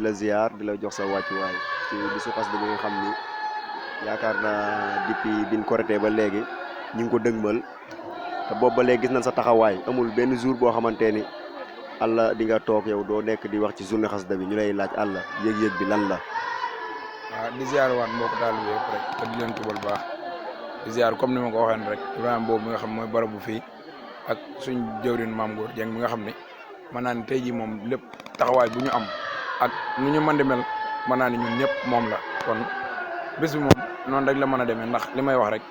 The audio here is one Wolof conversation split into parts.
la ziar di la jox sa wàccuwaay ci bisu xasida bi nga xam ni yaakaar naa depuis biñ Korité ba léegi ñu ngi ko dëgmal te boobu ba léegi gis nañ sa taxawaay amul benn jour boo xamante ni Alla di nga toog yow doo nekk di wax ci journée xasida bi ñu lay laaj Alla yëg-yëg bi lan la. waaw di ziar waat mbokk taalibe yëpp rek te di leen tubal baax di ziar comme ni ma ko waxee rek Ibrahima boobu mi nga xam mooy barabu fii ak suñ jëwrin Maam Góor Dieng mi nga xam ne mën naa ne tey jii moom lépp taxawaay bu ñu am ak nu ñu mën di mel mën naa ne ñun ñëpp moom la kon bés bi moom noonu rek la mën a demee ndax li may wax rek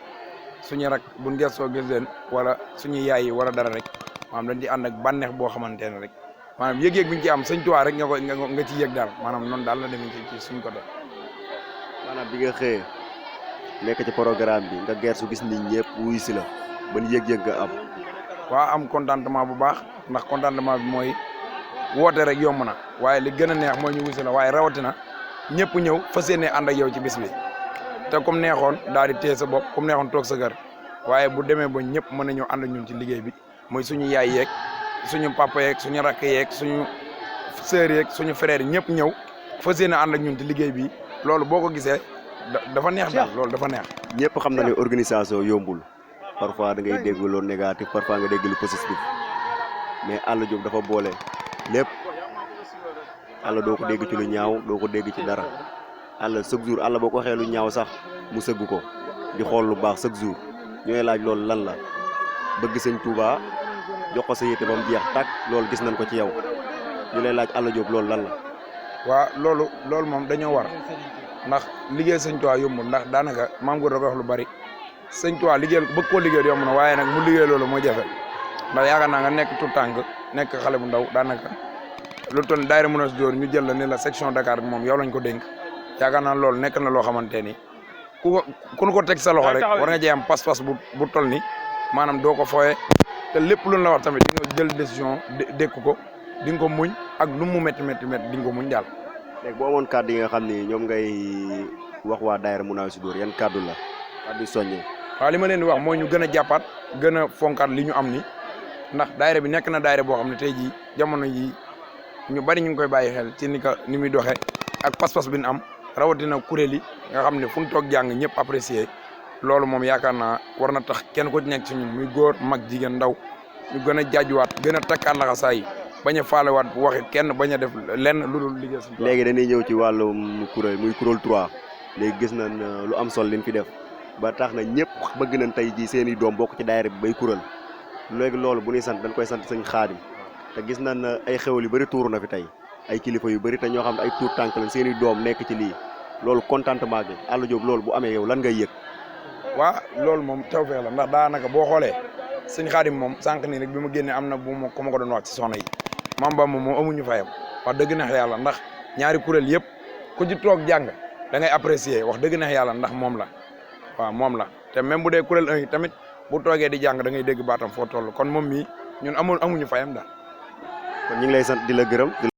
suñu rak buñ gëstoo gis leen wala suñu yaay yi wala dara rek maanaam dañ di ànd ak bànneex boo xamante ne rek maanaam yëg-yëg bi ñu ci am sëñ Tuubaa rek nga ci yëg daal maanaam noonu daal la demee ci suñ côté. maanaam bi nga xëyee nekk ci programme bi nga gersu gis nit ñëpp wuyu si la ban yëg-yëg nga am. waa am contentement bu baax ndax contentement bi mooy woote rek yomb na waaye li gën a neex mooy ñu wuyu si la waaye rawatina ñëpp ñëw fas yéene ànd ak yow ci bis bi te comme neexoon daal di téye sa bopp comme neexoon toog sa kër waaye bu demee ba ñëpp mën a ñëw ànd ak ñun ci liggéey bi mooy suñu yaay yeeg suñu papa yeeg suñu rakk yeeg suñu sœur yeeg suñu frère ñëpp ñëw fas yéene ànd ak ñun ci liggéey bi loolu boo ko gisee dafa neex daal loolu dafa neex. ñëpp xam na ne organisation yombul parfois da ngay dégg lu négatif parfois nga dégg lu positif mais Alla Diop dafa boole lépp Alla doo ko dégg ci lu ñaaw doo ko dégg ci dara Alla chaque jour Alla boo ko waxee lu ñaaw sax mu sëgg ko di xool lu baax chaque jour ñooy laaj loolu lan la bëgg sëñ Touba jox ko sa yite ba mu jeex tàkk loolu gis nañ ko ci yow ñu lay laaj Alla Diop loolu lan la. waa loolu moom dañoo war ndax liggéey sëñ Touba yombul ndax daanaka Maam Góor da ko wax lu bari sëñ Touba liggéeyal bëgg koo liggéeyal yomb na waaye nag mu liggéey loolu moo jafe ndax yaakaar naa nga nekk tout tànk nekk xale bu ndaw daanaka lu toll daayira Mounass Dior ñu jël la ne la section Dakar bi moom yow lañ ko dénk yaakaar naa loolu nekk na loo xamante ni ku ko teg sa loxo rek war nga jee am pas-pas bu toll ni maanaam doo ko fooye te lépp lu la wax tamit di nga jël décision dékk ko di nga ko muñ ak lu mu métti di nga ko muñ daal. léegi boo amoon kàddu yi nga xam ni ñoom ngay wax waa daayira Mounass Dior yan kàddu la kàddu soññee. waaw li ma leen di wax mooy ñu gën a jàppaat gën a fonkaat li ñu am ni ndax daayira bi nekk na daayira boo xam ne tey jii jamono yi ñu bari ñu ngi koy bàyyi xel ci ni muy doxee ak pas-pas bi ñu am rawatina kuréel yi nga xam ne fu ñu toog jàng ñëpp apprécier loolu moom yaakaar naa war na tax kenn ku ci nekk ci ñun muy góor mag jigéen ndaw ñu gën a jaajuwaat gën a takkaat laxasaay yi bañ a faalewaat waxi kenn bañ a def lenn lu dul liggéey suñu. léegi dañuy ñëw ci wàllum kuréel muy kuréel 3 léegi gis nañ lu am solo liñ fi def ba tax na ñëpp bëgg nañ tey jii seen i doom bokk ci daayira bi bay kuréel léegi loolu bu ñuy sant dañ koy sant sëñ Xaadim te gis nañ ay xewal yu bëri tuuru na fi tey ay kilifa yu bëri te ñoo xam ne ay tuur tànk lañ seen i doom nekk ci lii loolu contentement bi Alla Diop loolu bu amee yow lan ngay yëg. waa loolu moom tawfeex la ndax daanaka boo xoolee sëñ Xaadim moom sànq nii rek bi ma génnee am na bu ma ko doon wax ci soxna yi Maam Ba moom amuñu fayam wax dëgg neex yàlla ndax ñaari kuréel yëpp ku ci toog jàng da ngay apprécier wax dëgg neex yàlla ndax moom la waaw moom la te même bu dee kuréel 1 yi tamit bu toogee di jàng da ngay dégg baatam foo toll kon moom mii ñun amuñu fayam daal. kon ñu ngi lay sant di la gërëm.